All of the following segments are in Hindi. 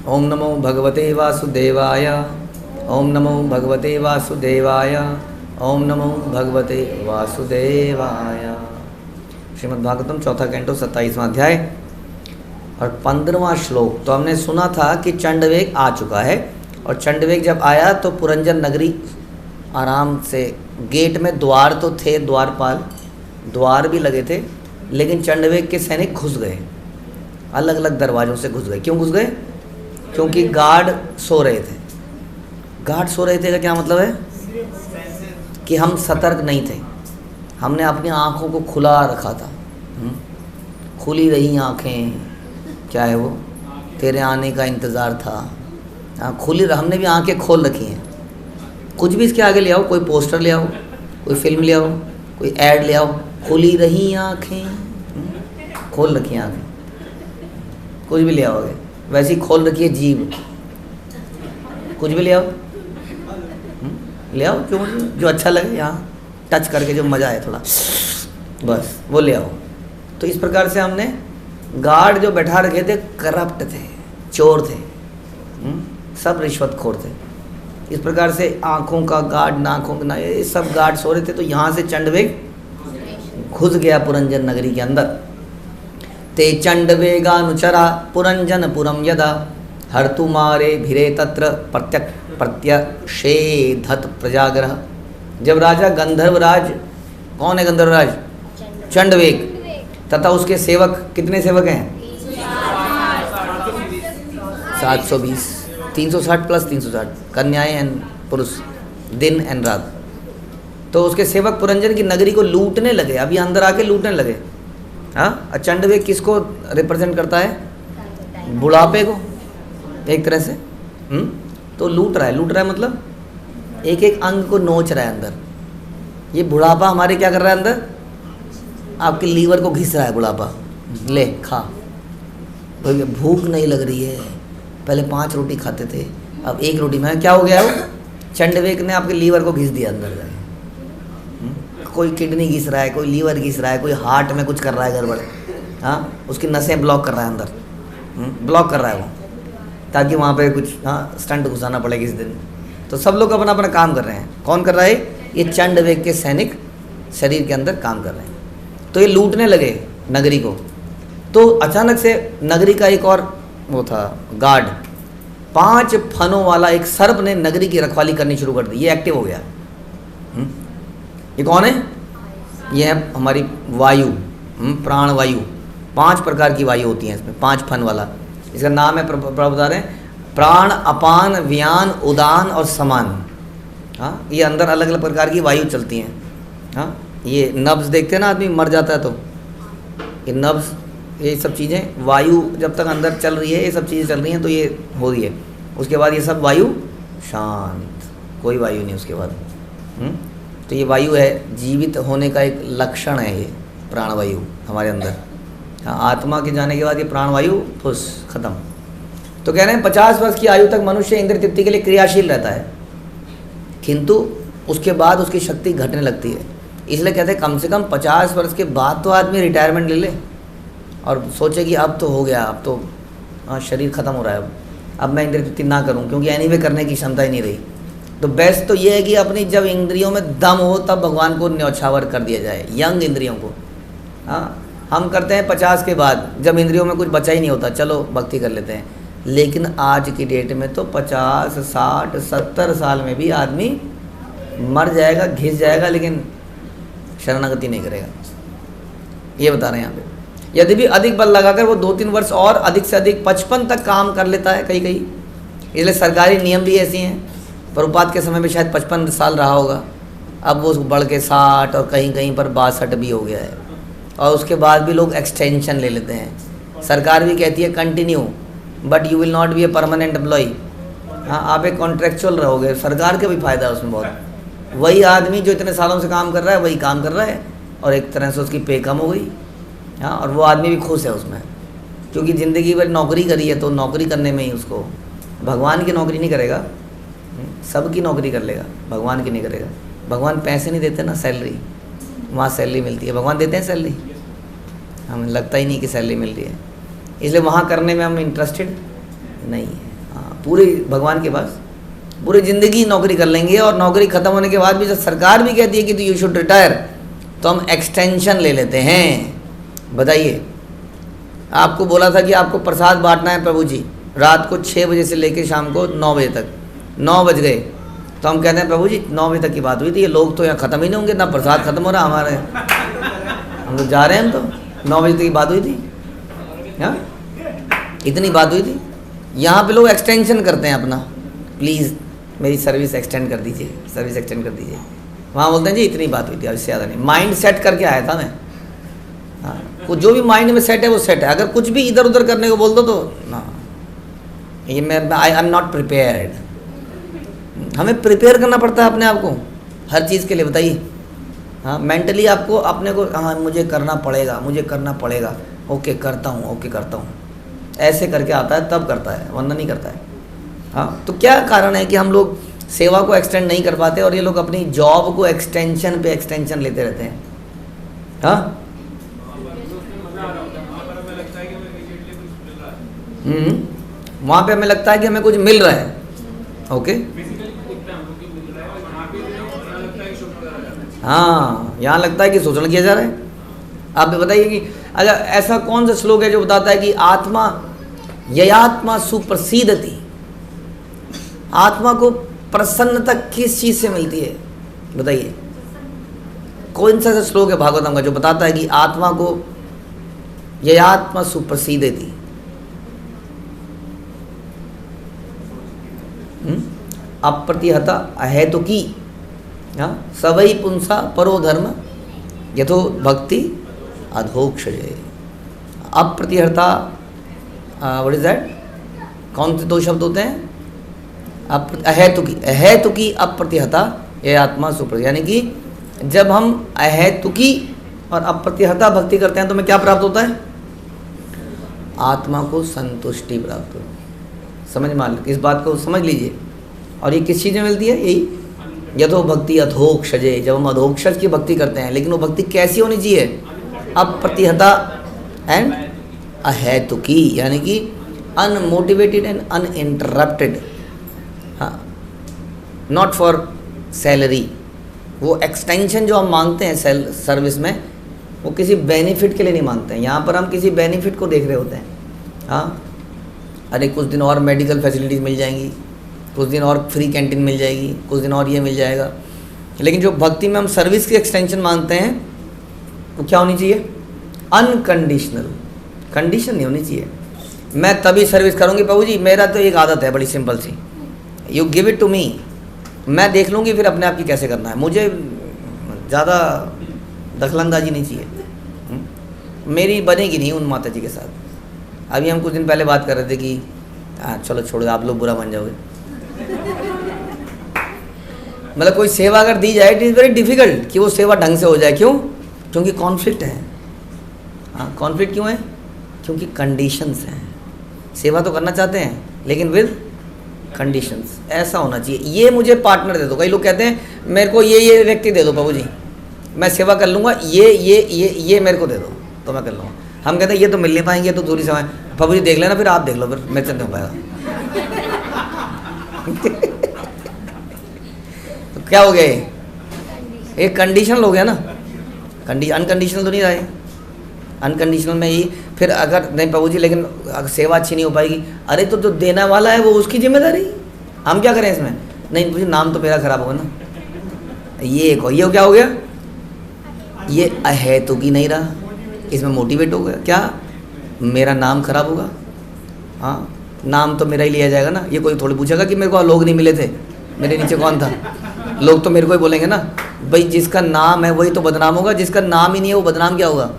ओम नमो भगवते वासुदेवाय। ओम नमो भगवते वासुदेवाय। ओम नमो भगवते वासुदेवाय। श्रीमद्भागवतम चौथा कैंटो 27वां अध्याय और 15वां श्लोक। तो हमने सुना था कि चंडवेग आ चुका है, और चंडवेग जब आया तो पुरंजन नगरी आराम से, गेट में द्वार तो थे, द्वारपाल द्वार भी लगे थे, लेकिन चंडवेग के सैनिक घुस गए, अलग अलग दरवाज़ों से घुस गए। क्यों घुस गए? क्योंकि गार्ड सो रहे थे। गार्ड सो रहे थे का क्या मतलब है? कि हम सतर्क नहीं थे, हमने अपनी आँखों को खुला रखा था। खुली रही आँखें, क्या है वो, तेरे आने का इंतज़ार था। हाँ, खुली, हमने भी आँखें खोल रखी हैं। कुछ भी इसके आगे ले आओ, कोई पोस्टर ले आओ, कोई फिल्म ले आओ, कोई ऐड ले आओ, खुली रही आँखें, खोल रखी आँखें, कुछ भी ले आओगे। वैसे ही खोल रखी है जीभ, कुछ भी ले आओ, ले आओ, क्यों, जो अच्छा लगे, यहाँ टच करके जो मज़ा है थोड़ा, बस वो ले आओ। तो इस प्रकार से हमने गार्ड जो बैठा रखे थे करप्ट थे, चोर थे, सब रिश्वतखोर थे। इस प्रकार से आँखों का गार्ड, नाकों का, ये सब गार्ड सो रहे थे। तो यहाँ से चंडवेग घुस गया पुरंजन नगरी के अंदर। ते चंडवेगानुचरा पुरंजन पुरम यदा हर्तु मारे भिरे तत्र प्रत्यक्षेधत प्रजाग्रह। जब राजा गंधर्वराज, कौन है गंधर्वराज? चंडवेग, तथा उसके सेवक, कितने सेवक हैं? 720, 360 प्लस 360 कन्याएं एंड पुरुष, दिन एंड रात। तो उसके सेवक पुरंजन की नगरी को लूटने लगे, अभी अंदर आके लूटने लगे। हाँ, चंडवेग किसको रिप्रेजेंट करता है? बुढ़ापे को, एक तरह से। तो लूट रहा है मतलब एक एक अंग को नोच रहा है अंदर। ये बुढ़ापा हमारे क्या कर रहा है अंदर? आपके लीवर को घिस रहा है बुढ़ापा। ले खा, भूख नहीं लग रही है, पहले 5 रोटी खाते थे, अब 1 रोटी में क्या हो गया? वो चंडवेग ने आपके लीवर को घिस दिया अंदर जाके। कोई किडनी घिस रहा है, कोई लीवर घिस रहा है, कोई हार्ट में कुछ कर रहा है गड़बड़। हाँ, उसकी नसें ब्लॉक कर रहा है अंदर, ब्लॉक कर रहा है वो, ताकि वहाँ पे कुछ स्टंट घुसाना पड़े किसी दिन। तो सब लोग अपना अपना काम कर रहे हैं। कौन कर रहा है? ये चंडवेग के सैनिक शरीर के अंदर काम कर रहे हैं। तो ये लूटने लगे नगरी को। तो अचानक से नगरी का एक और वो था गार्ड, 5 फनों वाला एक सर्प ने नगरी की रखवाली करनी शुरू कर दी। ये एक्टिव हो गया। ये कौन है? ये है हमारी वायु, प्राण वायु। 5 प्रकार की वायु होती हैं इसमें, 5 फन वाला। इसका नाम है, प्रभु बता रहे हैं, प्राण, अपान, व्यान, उदान और समान। हाँ, ये अंदर अलग अलग प्रकार की वायु चलती हैं। हाँ, ये नब्ज देखते हैं ना, आदमी मर जाता है तो ये नब्ज, ये सब चीज़ें, वायु जब तक अंदर चल रही है, ये सब चीज़ें चल रही हैं तो ये हो रही है। उसके बाद ये सब वायु शांत, कोई वायु नहीं उसके बाद। तो ये वायु है, जीवित होने का एक लक्षण है ये प्राणवायु हमारे अंदर। हाँ, आत्मा के जाने के बाद ये प्राणवायु फुस खत्म। तो कह रहे हैं 50 वर्ष की आयु तक मनुष्य इंद्रिय तृप्ति के लिए क्रियाशील रहता है, किंतु उसके बाद उसकी शक्ति घटने लगती है। इसलिए कहते हैं कम से कम 50 वर्ष के बाद तो आदमी रिटायरमेंट ले ले और सोचे कि अब तो हो गया, अब तो शरीर ख़त्म हो रहा है, अब मैं इंद्रिय तृप्ति ना करूं, क्योंकि एनीवे करने की क्षमता ही नहीं रही। तो बेस्ट तो ये है कि अपनी जब इंद्रियों में दम हो तब भगवान को न्यौछावर कर दिया जाए, यंग इंद्रियों को। हाँ, हम करते हैं 50 के बाद, जब इंद्रियों में कुछ बचा ही नहीं होता, चलो भक्ति कर लेते हैं। लेकिन आज की डेट में तो 50, 60, 70 साल में भी आदमी मर जाएगा, घिस जाएगा, लेकिन शरणागति नहीं करेगा। ये बता रहे हैं यहाँ पे। यदि भी अधिक बल लगाकर वो 2-3 वर्ष और अधिक से अधिक 55 तक काम कर लेता है कहीं कहीं। इसलिए सरकारी नियम भी ऐसी हैं। प्रभुपाद के समय में शायद 55 साल रहा होगा, अब वो बढ़ के 60 और कहीं कहीं पर 62 भी हो गया है। और उसके बाद भी लोग एक्सटेंशन ले लेते हैं। सरकार भी कहती है continue, but you will not be a permanent employ. हाँ, आप एक कॉन्ट्रेक्चुअल रहोगे। सरकार का भी फ़ायदा है उसमें बहुत। वही आदमी जो इतने सालों से काम कर रहा है वही काम कर रहा है, और एक तरह से उसकी पे कम हो गई। हाँ, और वो आदमी भी खुश है उसमें, क्योंकि ज़िंदगी भर नौकरी करी है, तो नौकरी करने में ही उसको, भगवान की नौकरी नहीं करेगा, सबकी नौकरी कर लेगा, भगवान की नहीं करेगा। भगवान पैसे नहीं देते ना, सैलरी, वहाँ सैलरी मिलती है। भगवान देते हैं सैलरी? हमें लगता ही नहीं कि सैलरी मिल रही है, इसलिए वहाँ करने में हम इंटरेस्टेड नहीं है। पूरे भगवान के पास पूरी ज़िंदगी नौकरी कर लेंगे, और नौकरी ख़त्म होने के बाद भी जब सरकार भी कहती है कि तो यू शुड रिटायर, तो हम एक्सटेंशन ले लेते हैं। बताइए, आपको बोला था कि आपको प्रसाद बांटना है प्रभु जी, रात को 6 बजे से लेकर शाम को 9 बजे तक, 9 बज गए तो हम कहते हैं प्रभु जी 9 बजे तक की बात हुई थी, ये लोग तो यहाँ ख़त्म ही नहीं होंगे, ना प्रसाद ख़त्म हो रहा हमारे, हम तो जा रहे हैं, हम तो 9 बजे तक की बात हुई थी, हाँ इतनी बात हुई थी। यहाँ पे लोग एक्सटेंशन करते हैं अपना, प्लीज़ मेरी सर्विस एक्सटेंड कर दीजिए, सर्विस एक्सटेंड कर दीजिए। वहाँ बोलते हैं जी इतनी बात हुई थी, अब इससे ज़्यादा नहीं। माइंड सेट करके आया था मैं, हाँ वो जो भी माइंड में सेट है वो सेट है, अगर कुछ भी इधर उधर करने को बोल दो तो ना, ये मैं आई एम नॉट प्रिपेयर्ड। हमें प्रिपेयर करना पड़ता है अपने आप को हर चीज़ के लिए। बताइए, हाँ मेंटली आपको अपने को, हाँ मुझे करना पड़ेगा, मुझे करना पड़ेगा, ओके करता हूँ, ओके करता हूँ, ऐसे करके आता है तब करता है, वरना नहीं करता है। हाँ तो क्या कारण है कि हम लोग सेवा को एक्सटेंड नहीं कर पाते, और ये लोग अपनी जॉब को एक्सटेंशन पे एक्सटेंशन लेते रहते हैं। हाँ वहाँ पे हमें लगता है कि हमें कुछ मिल रहा है, ओके हाँ यहाँ लगता है कि शोषण किया जा रहा है। आप बताइए कि अच्छा ऐसा कौन सा श्लोक है जो बताता है कि आत्मा ययात्मा सुप्रसीदति, आत्मा को प्रसन्नता किस चीज़ से मिलती है? बताइए कौन सा श्लोक है भागवतम का जो बताता है कि आत्मा को ययात्मा सुप्रसीदति? अप्रतिहता अहेतुकी, हाँ सवै पुंसा परो धर्म यथो भक्ति अधोक्षजे। अप्रतिहता व्हाट इज दैट? कौन से दो शब्द होते हैं? अहेतुकी, अहेतुकी अप्रतिहता ये आत्मा सुप्र, यानी कि जब हम अहेतुकी और अप्रतिहता भक्ति करते हैं तो हमें क्या प्राप्त होता है? आत्मा को संतुष्टि प्राप्त हो। समझ मान इस बात को समझ लीजिए। और ये किस चीज़ में मिलती है? यही यथो भक्ति अधोक्षजे, जब हम अधोक्षज की भक्ति करते हैं, लेकिन वो भक्ति कैसी होनी चाहिए? अप्रतिहता एंड अहेतुकी, यानी कि अनमोटिवेटेड एंड अनइंटरप्टेड, हाँ नॉट फॉर सैलरी। वो एक्सटेंशन जो हम मांगते हैं सर्विस में, वो किसी बेनिफिट के लिए नहीं मांगते हैं। यहाँ पर हम किसी बेनिफिट को देख रहे होते हैं। हाँ अरे कुछ दिन और मेडिकल फैसिलिटीज़ मिल जाएंगी, कुछ दिन और फ्री कैंटीन मिल जाएगी, कुछ दिन और ये मिल जाएगा। लेकिन जो भक्ति में हम सर्विस की एक्सटेंशन मांगते हैं वो क्या होनी चाहिए? अनकंडीशनल, कंडीशन नहीं होनी चाहिए। मैं तभी सर्विस करूँगी प्रभु जी, मेरा तो एक आदत है बड़ी सिंपल सी, you give it to me, मैं देख लूँगी फिर अपने आप की कैसे करना है, मुझे ज़्यादा दखलंदाजी नहीं चाहिए। मेरी बनेगी नहीं उन माता जी के साथ। अभी हम कुछ दिन पहले बात कर रहे थे कि चलो छोड़ो आप लोग बुरा मान जाओगे। मतलब कोई सेवा अगर दी जाए, इट इज़ वेरी डिफ़िकल्ट कि वो सेवा ढंग से हो जाए। क्यों? क्योंकि कॉन्फ्लिक्ट है। हाँ कॉन्फ्लिक्ट क्यों है? क्योंकि कंडीशंस हैं। सेवा तो करना चाहते हैं लेकिन विद कंडीशंस। ऐसा होना चाहिए, ये मुझे पार्टनर दे दो। कई लोग कहते हैं मेरे को ये व्यक्ति दे दो प्रभु जी, मैं सेवा कर लूँगा, ये मेरे को दे दो तो मैं कर लूँगा। हम कहते हैं ये तो मिल नहीं पाएंगे, तो दूरी समय प्रभु जी देख लेना, फिर आप देख लो, फिर मेरे से नहीं हो पाएगा। तो क्या हो गया ये? एक कंडीशनल हो गया ना। अनकंडीशनल तो नहीं रहे। अनकंडीशनल में ही फिर अगर नहीं प्रभु जी लेकिन अगर सेवा अच्छी नहीं हो पाएगी, अरे तो जो देने वाला है वो उसकी जिम्मेदारी, हम क्या करें इसमें? नहीं प्रभु जी नाम तो मेरा खराब होगा ना। ये क्या हो गया? ये अहेतुकी नहीं रहा, इसमें मोटिवेट हो गया। क्या? मेरा नाम खराब होगा। हाँ नाम तो मेरा ही लिया जाएगा ना। ये कोई थोड़ी पूछेगा कि मेरे को लोग नहीं मिले थे, मेरे नीचे कौन था। लोग तो मेरे को ही बोलेंगे ना, भाई जिसका नाम है वही तो बदनाम होगा, जिसका नाम ही नहीं है वो बदनाम क्या होगा?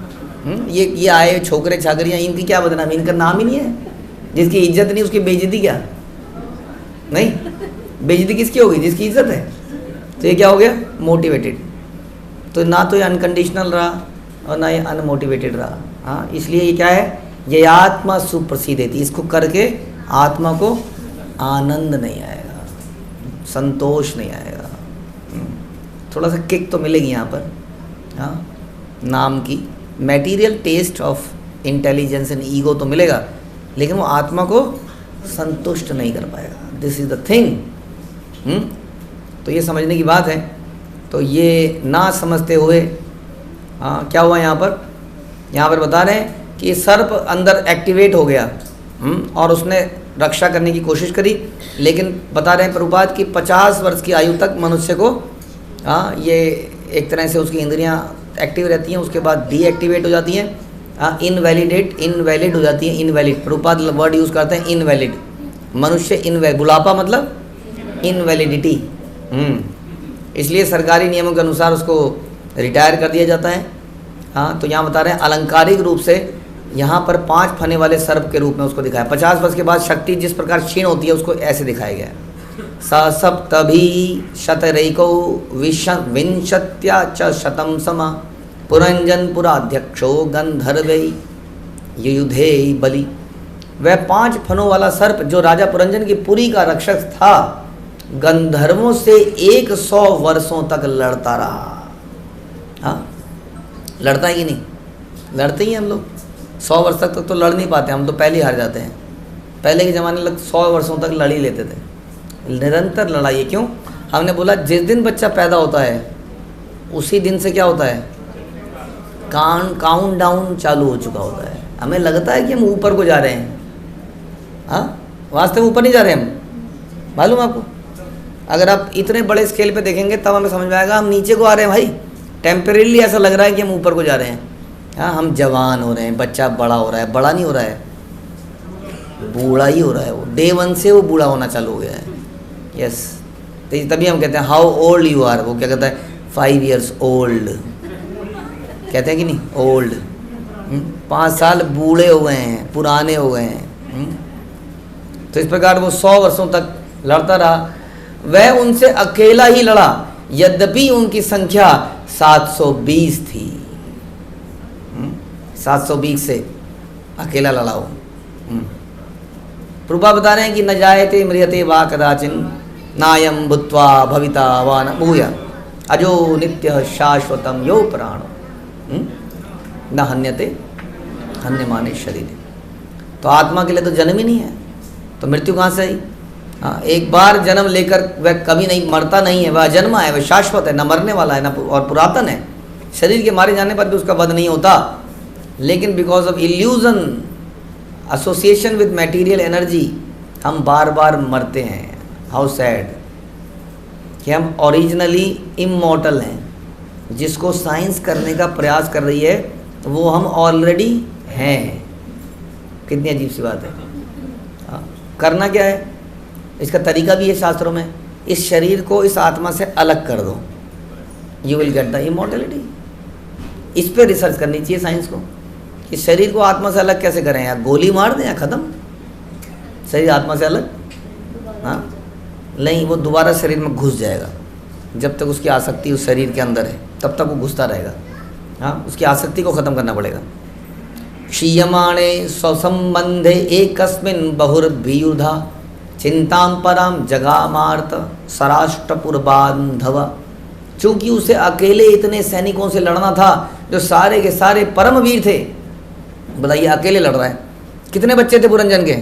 ये आए छोकरे छाकरियाँ, इनकी क्या बदनामी? इनका नाम ही नहीं है। जिसकी इज्जत नहीं उसकी बेइज्जती क्या? नहीं, बेइज्जती किसकी होगी? जिसकी इज्जत है। तो ये क्या हो गया? मोटिवेटेड। तो ना तो ये अनकंडीशनल रहा और ना ये अनमोटिवेटेड रहा। हाँ इसलिए ये क्या है? ये आत्मा सुप्रसिद्धि। इसको करके आत्मा को आनंद नहीं आएगा, संतोष नहीं आएगा। थोड़ा सा किक तो मिलेगी यहाँ पर, हाँ नाम की, material test of intelligence and ego तो मिलेगा, लेकिन वो आत्मा को संतुष्ट नहीं कर पाएगा। This is the thing. तो ये समझने की बात है। तो ये ना समझते हुए क्या हुआ यहाँ पर बता रहे हैं कि सर्प अंदर एक्टिवेट हो गया और उसने रक्षा करने की कोशिश करी, लेकिन बता रहे हैं प्रभुपाद कि 50 वर्ष की आयु तक मनुष्य को ये एक तरह से उसकी इंद्रियां एक्टिव रहती हैं, उसके बाद डीएक्टिवेट हो जाती हैं, इनवैलिड हो जाती हैं। इनवैलिड प्रभुपाद वर्ड यूज़ करते हैं, इनवैलिड। मनुष्य बुढ़ापा मतलब इनवैलिडिटी। इसलिए सरकारी नियमों के अनुसार उसको रिटायर कर दिया जाता है। तो यहाँ बता रहे हैं अलंकारिक रूप से यहाँ पर 5 फने वाले सर्प के रूप में उसको दिखाया। 50 वर्ष के बाद शक्ति जिस प्रकार क्षीण होती है उसको ऐसे दिखाया गया। स सप्तभी शतरैको विंशत्या च शतम समा पुरंजन पुराध्यक्षो गंधर्वै युयुधे बलि। वह 5 फनों वाला सर्प जो राजा पुरंजन की पुरी का रक्षक था, गंधर्वों से 100 वर्षों तक लड़ता रहा। लड़ता है कि नहीं? लड़ते ही हम लोग 100 वर्ष तक तो लड़ नहीं पाते, हम तो पहले ही हार जाते हैं। पहले के ज़माने में 100 वर्षों तक लड़ ही लेते थे, निरंतर लड़ाई है। क्यों? हमने बोला जिस दिन बच्चा पैदा होता है उसी दिन से क्या होता है, काउंट डाउन चालू हो चुका होता है। हमें लगता है कि हम ऊपर को जा रहे हैं, वास्तव में ऊपर नहीं जा रहे हम, मालूम आपको? अगर आप इतने बड़े स्केल पे देखेंगे तब हमें समझ में आएगा हम नीचे को आ रहे हैं भाई। टेम्परेरीली ऐसा लग रहा है कि हम ऊपर को जा रहे हैं। हम जवान हो रहे हैं, बच्चा बड़ा हो रहा है। बड़ा नहीं हो रहा है, बूढ़ा ही हो रहा है। वो डे 1 से वो बूढ़ा होना चालू हो गया है। यस, तो तभी हम कहते हैं हाउ ओल्ड यू आर। वो क्या कहता है 5 years ओल्ड, कहते हैं कि नहीं, ओल्ड। 5 साल बूढ़े हो गए हैं, पुराने हो गए हैं। तो इस प्रकार वो 100 वर्षों तक लड़ता रहा। वह उनसे अकेला ही लड़ा, यद्यपि उनकी संख्या 720 थी। 720 से अकेला लड़ा हो। प्रभुपाद बता रहे हैं कि न जायते म्रियते वा कदाचिन नायम भूत्वा भविता वा न भूया अजो नित्य शाश्वतम यो प्राणो न हन्यते हन्यमाने शरीर। तो आत्मा के लिए तो जन्म ही नहीं है, तो मृत्यु कहाँ से आई? एक बार जन्म लेकर वह कभी नहीं मरता नहीं है, वह जन्मा है, वह शाश्वत है, न मरने वाला है, न और पुरातन है। शरीर के मारे जाने पर भी उसका वध नहीं होता, लेकिन because of illusion, association with material energy, हम बार बार मरते हैं। हाउ सैड कि हम ओरिजिनली इमॉर्टल हैं। जिसको साइंस करने का प्रयास कर रही है वो हम ऑलरेडी हैं। कितनी अजीब सी बात है। करना क्या है, इसका तरीका भी है शास्त्रों में। इस शरीर को इस आत्मा से अलग कर दो, you will get the immortality. इस पर रिसर्च करनी चाहिए साइंस को। इस शरीर को आत्मा से अलग कैसे करें? या गोली मार दें या ख़त्म, शरीर आत्मा से अलग? नहीं, वो दोबारा शरीर में घुस जाएगा। जब तक उसकी आसक्ति उस शरीर के अंदर है तब तक वो घुसता रहेगा। उसकी आसक्ति को ख़त्म करना पड़ेगा। क्षीयमाणे स्वसंबंधे एकस्मिन् बहुर्भियुधा चिंतां पराम जगामार्त सराष्ट्रपुरबांधव। चूँकि उसे अकेले इतने सैनिकों से लड़ना था जो सारे के सारे परम वीर थे। बताइए, अकेले लड़ रहा है। कितने बच्चे थे पुरंजन के?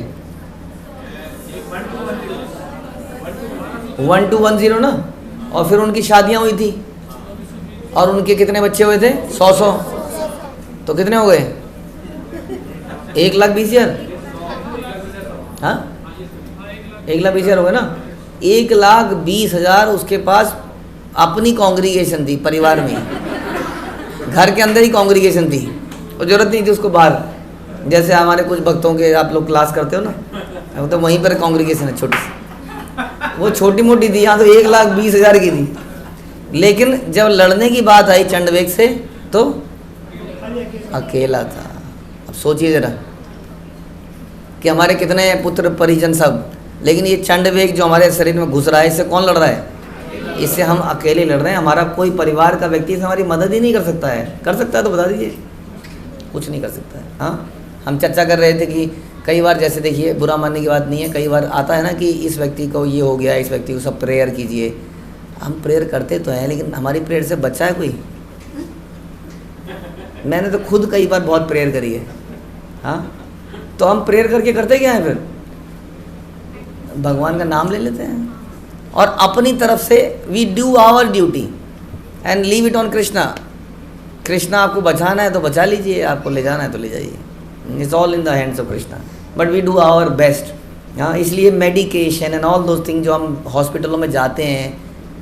1210 ना। और फिर उनकी शादियां हुई थी और उनके कितने बच्चे हुए थे? 100। तो कितने हो गए? 1,20,000। 1,20,000 हो गए ना। 1,20,000 उसके पास अपनी कांग्रीगेशन थी, परिवार में, घर के अंदर ही कांग्रीगेशन थी, और ज़रूरत नहीं थी उसको बाहर। जैसे हमारे कुछ भक्तों के आप लोग क्लास करते हो ना, तो वहीं पर कांग्रीगेशन है छोटी सी। वो छोटी मोटी थी, यहाँ तो 1,20,000 की थी। लेकिन जब लड़ने की बात आई चंडवेग से तो अकेला था। अब सोचिए जरा कि हमारे कितने पुत्र परिजन सब, लेकिन ये चंडवेग जो हमारे शरीर में घुस रहा है, इससे कौन लड़ रहा है? इससे हम अकेले लड़ रहे हैं। हमारा कोई परिवार का व्यक्ति से हमारी मदद ही नहीं कर सकता है। कर सकता है तो बता दीजिए, कुछ नहीं कर सकता है। हम चर्चा कर रहे थे कि कई बार, जैसे देखिए, बुरा मानने की बात नहीं है, कई बार आता है ना कि इस व्यक्ति को ये हो गया, इस व्यक्ति को सब प्रेयर कीजिए। हम प्रेयर करते तो हैं, लेकिन हमारी प्रेयर से बचा है कोई? मैंने तो खुद कई बार बहुत प्रेयर करी है। तो हम प्रेयर करके करते क्या है फिर? भगवान का नाम ले लेते हैं और अपनी तरफ से we do our duty and leave it on Krishna. Krishna आपको बचाना है तो बचा लीजिए, आपको ले जाना है तो ले जाइए, it's all in the hands of Krishna, but we do our best. हाँ, इसलिए medication and all those thing जो हम हॉस्पिटलों में जाते हैं।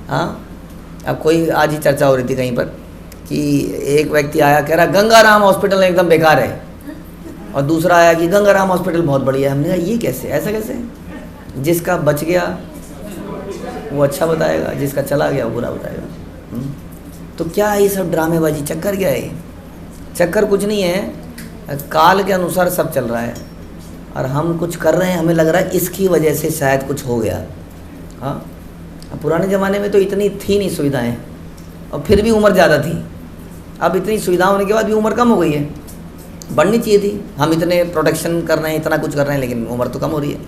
हाँ, अब कोई आज ही चर्चा हो रही थी कहीं पर कि एक व्यक्ति आया कह रहा गंगाराम हॉस्पिटल एकदम बेकार है, और दूसरा आया कि गंगाराम हॉस्पिटल बहुत बढ़िया है। हमने कहा ये कैसे, ऐसा कैसे? जिसका बच गया वो अच्छा बताएगा, जिसका चला गया वो बुरा बताएगा। तो क्या है ये सब ड्रामेबाजी, चक्कर क्या है ये? चक्कर कुछ नहीं है, काल के अनुसार सब चल रहा है और हम कुछ कर रहे हैं, हमें लग रहा है इसकी वजह से शायद कुछ हो गया। हाँ, पुराने ज़माने में तो इतनी थी नहीं सुविधाएं और फिर भी उम्र ज़्यादा थी। अब इतनी सुविधा होने के बाद भी उम्र कम हो गई है, बढ़नी चाहिए थी। हम इतने प्रोटेक्शन कर रहे हैं, इतना कुछ कर रहे हैं, लेकिन उम्र तो कम हो रही है।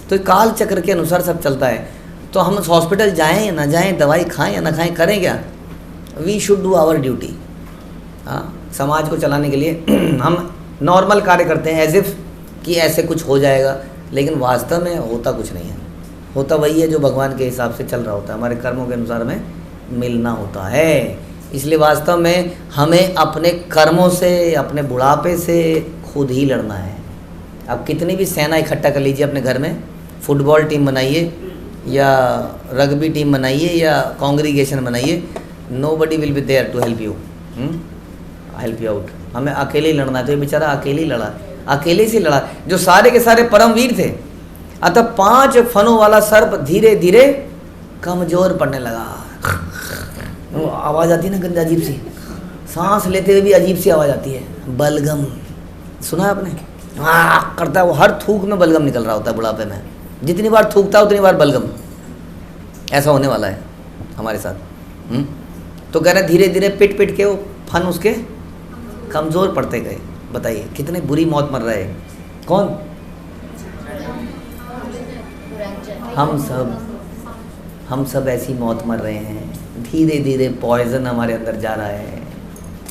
तो काल चक्र के अनुसार सब चलता है। तो हम हॉस्पिटल जाएं या ना जाएं, दवाई खाएं या ना खाएं, करें क्या? We should do our duty. हाँ, समाज को चलाने के लिए हम नॉर्मल कार्य करते हैं एज इफ़ कि ऐसे कुछ हो जाएगा, लेकिन वास्तव में होता कुछ नहीं है। होता वही है जो भगवान के हिसाब से चल रहा होता है, हमारे कर्मों के अनुसार हमें मिलना होता है। इसलिए वास्तव में हमें अपने कर्मों से, अपने बुढ़ापे से खुद ही लड़ना है। अब कितनी भी सेना इकट्ठा कर लीजिए अपने घर में, फुटबॉल टीम बनाइए या रग्बी टीम बनाइए या कांग्रीगेशन बनाइए, nobody will be there to help you, help you out. हमें अकेले ही लड़ना है। तो ये बेचारा अकेले ही लड़ा, अकेले से लड़ा, जो सारे के सारे परमवीर थे। अतः 5 फनों वाला सर्प धीरे धीरे कमजोर पड़ने लगा। वो आवाज़ आती है ना गंदी, अजीब सी, सांस लेते हुए भी अजीब सी आवाज़ आती है, बलगम। सुना है आपने? हाँ करता है वो, हर थूक में बलगम निकल रहा होता है बुढ़ापे में। जितनी बार थूकता है उतनी बार बलगम। ऐसा होने वाला है हमारे साथ। तो कह रहे धीरे धीरे पिट पिट के वो फन उसके कमज़ोर पड़ते गए। बताइए कितने बुरी मौत मर रहे हैं। कौन? हम सब ऐसी मौत मर रहे हैं। धीरे धीरे पॉइजन हमारे अंदर जा रहा है,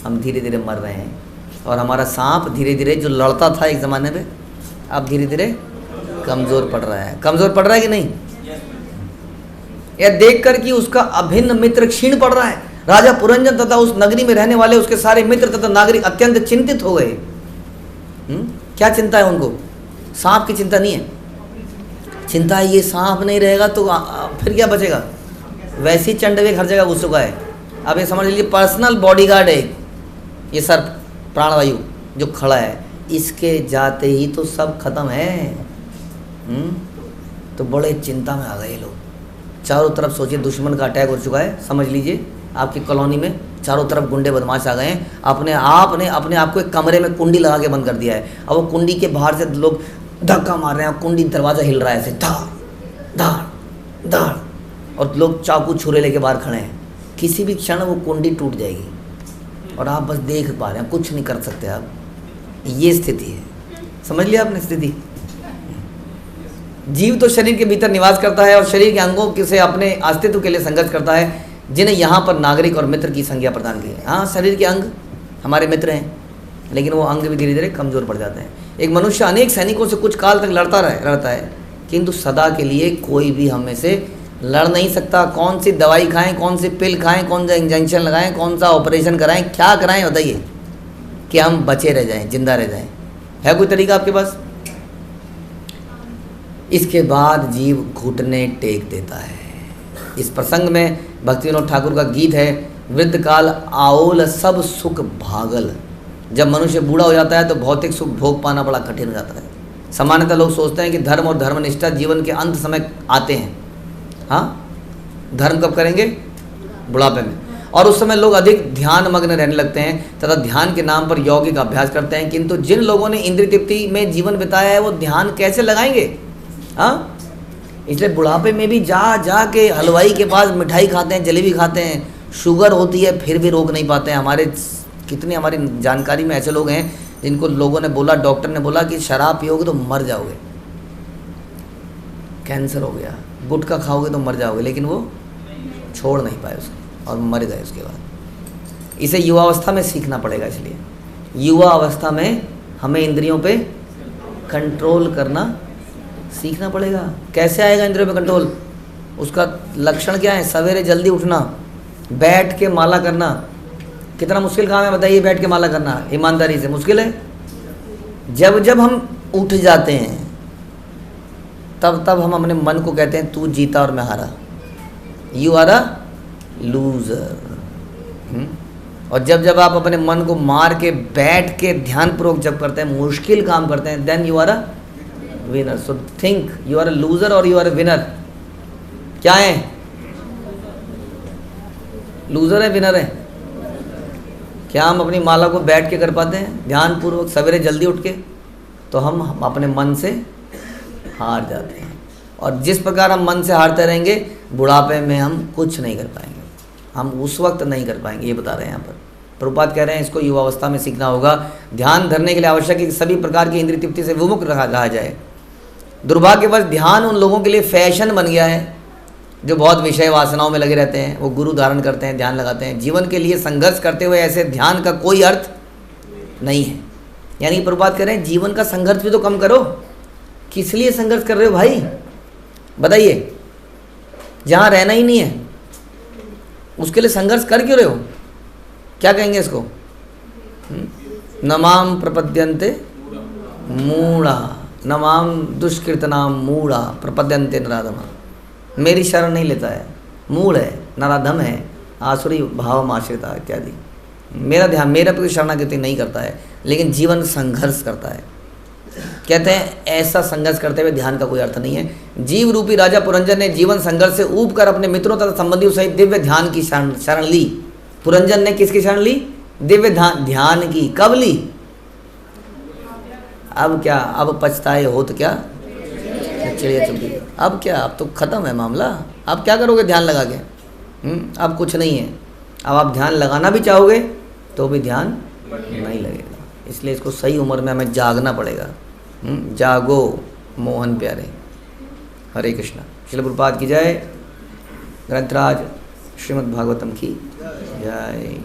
हम धीरे धीरे मर रहे हैं। और हमारा सांप धीरे धीरे जो लड़ता था एक ज़माने में, अब धीरे धीरे कमज़ोर पड़ रहा है। कमज़ोर पड़ रहा है कि नहीं? यह देखकर कि उसका अभिन्न मित्र क्षीण पड़ रहा है, राजा पुरंजन तथा उस नगरी में रहने वाले उसके सारे मित्र तथा नागरिक अत्यंत चिंतित हो गए। क्या चिंता है उनको? सांप की चिंता नहीं है, चिंता है ये सांप नहीं रहेगा तो फिर क्या बचेगा। वैसे ही चंडवेग हर जगह घुस चुका है। अब ये समझ लीजिए पर्सनल बॉडीगार्ड है ये सर्प, प्राणवायु जो खड़ा है, इसके जाते ही तो सब खत्म है। तो बड़े चिंता में आ गए लोग। चारों तरफ सोचिए दुश्मन का अटैक हो चुका है। समझ लीजिए आपकी कॉलोनी में चारों तरफ गुंडे बदमाश आ गए हैं। अपने आप को एक कमरे में कुंडी लगा के बंद कर दिया है। अब वो कुंडी के बाहर से लोग धक्का मार रहे हैं, कुंडी दरवाज़ा हिल रहा है ऐसे धाड़ धाड़ धाड़, और लोग चाकू छुरे लेके बाहर खड़े हैं। किसी भी क्षण वो कुंडी टूट जाएगी और आप बस देख पा रहे हैं, कुछ नहीं कर सकते आप। ये स्थिति है, समझ लिया आपने स्थिति। जीव तो शरीर के भीतर निवास करता है और शरीर के अंगों से अपने अस्तित्व के लिए संघर्ष करता है, जिन्हें यहाँ पर नागरिक और मित्र की संज्ञा प्रदान की है। हाँ, शरीर के अंग हमारे मित्र हैं, लेकिन वो अंग भी धीरे धीरे कमज़ोर पड़ जाते हैं। एक मनुष्य अनेक सैनिकों से कुछ काल तक लड़ता है, किंतु सदा के लिए कोई भी हम में से लड़ नहीं सकता। कौन सी दवाई खाएं, कौन सी पिल खाएं, कौन सा इंजेक्शन लगाएं, कौन सा ऑपरेशन कराएं, क्या कराएं बताइए कि हम बचे रह जाएं, जिंदा रह जाएं। है कोई तरीका आपके पास? इसके बाद जीव घुटने टेक देता है। इस प्रसंग में भक्ति विनोद ठाकुर का गीत है, वृद्ध काल आओल सब सुख भागल। जब मनुष्य बूढ़ा हो जाता है तो भौतिक सुख भोग पाना बड़ा कठिन हो जाता है। सामान्यतः लोग सोचते हैं कि धर्म और धर्मनिष्ठा जीवन के अंत समय आते हैं। हाँ, धर्म कब करेंगे? बुढ़ापे में। और उस समय लोग अधिक ध्यान मग्न रहने लगते हैं तथा ध्यान के नाम पर यौगिक अभ्यास करते हैं। किंतु जिन लोगों ने इंद्रिय तृप्ति में जीवन बिताया है वो ध्यान कैसे लगाएंगे? हाँ, इसलिए बुढ़ापे में भी जा के हलवाई के पास मिठाई खाते हैं, जलेबी खाते हैं, शुगर होती है फिर भी रोक नहीं पाते हैं। हमारी जानकारी में ऐसे लोग हैं जिनको लोगों ने बोला, डॉक्टर ने बोला कि शराब पियोगे तो मर जाओगे, कैंसर हो गया, गुटखा खाओगे तो मर जाओगे, लेकिन वो छोड़ नहीं पाए उसको और मर गए उसके बाद। इसे युवावस्था में सीखना पड़ेगा। इसलिए युवा अवस्था में हमें इंद्रियों पे कंट्रोल करना सीखना पड़ेगा। कैसे आएगा इंद्रियों पे कंट्रोल? उसका लक्षण क्या है? सवेरे जल्दी उठना, बैठ के माला करना। कितना मुश्किल काम है बताइए, बैठ के माला करना ईमानदारी से? मुश्किल है। जब जब हम उठ जाते हैं तब तब हम अपने मन को कहते हैं तू जीता और मैं हारा, यू आर अ लूजर। और जब जब आप अपने मन को मार के बैठ के ध्यानपूर्वक जब करते हैं, मुश्किल काम करते हैं, then you are a winner. So think you are a loser और यू आर अ विनर। क्या है? लूजर है, विनर है? क्या हम अपनी माला को बैठ के कर पाते हैं ध्यानपूर्वक सवेरे जल्दी उठ के? तो हम अपने मन से हार जाते हैं। और जिस प्रकार हम मन से हारते रहेंगे, बुढ़ापे में हम कुछ नहीं कर पाएंगे, हम उस वक्त नहीं कर पाएंगे। ये बता रहे हैं यहाँ पर प्रभुपाद कह रहे हैं इसको युवावस्था में सीखना होगा। ध्यान धरने के लिए आवश्यक है कि सभी प्रकार की इंद्रिय तृप्ति से विमुख रहा जाए। दुर्भाग्यवश ध्यान उन लोगों के लिए फैशन बन गया है जो बहुत विषय वासनाओं में लगे रहते हैं। वो गुरु धारण करते हैं, ध्यान लगाते हैं, जीवन के लिए संघर्ष करते हुए ऐसे ध्यान का कोई अर्थ नहीं है। यानी प्रभुपाद कह रहे हैं जीवन का संघर्ष भी तो कम करो। किस लिए संघर्ष कर रहे हो भाई बताइए? जहाँ रहना ही नहीं है उसके लिए संघर्ष कर क्यों रहे हो? क्या कहेंगे इसको? नमाम प्रपद्यन्ते मूढ़ा, नमाम दुष्कृतनाम मूढ़ा प्रपद्यन्ते नराधमा। मेरी शरण नहीं लेता है, मूढ़ है, नराधम है, आसुरी भाव आश्रिता इत्यादि। मेरा ध्यान, मेरे प्रति शरणागति नहीं करता है, लेकिन जीवन संघर्ष करता है। कहते हैं ऐसा संघर्ष करते हुए ध्यान का कोई अर्थ नहीं है। जीव रूपी राजा पुरंजन ने जीवन संघर्ष से ऊब कर अपने मित्रों तथा संबंधियों सहित दिव्य ध्यान की शरण ली। पुरंजन ने किसकी शरण ली? दिव्य ध्यान की। कब ली? अब क्या? अब पछताए हो तो क्या? चिड़िया चुप गई। अब क्या? अब तो खत्म है मामला। अब क्या करोगे ध्यान लगा के? अब कुछ नहीं है। अब आप ध्यान लगाना भी चाहोगे तो भी ध्यान नहीं लगेगा। इसलिए इसको सही उम्र में हमें जागना पड़ेगा। जागो मोहन प्यारे। हरे कृष्णा। श्रील प्रभुपाद की जय। ग्रंथराज श्रीमद् भागवतम की जय।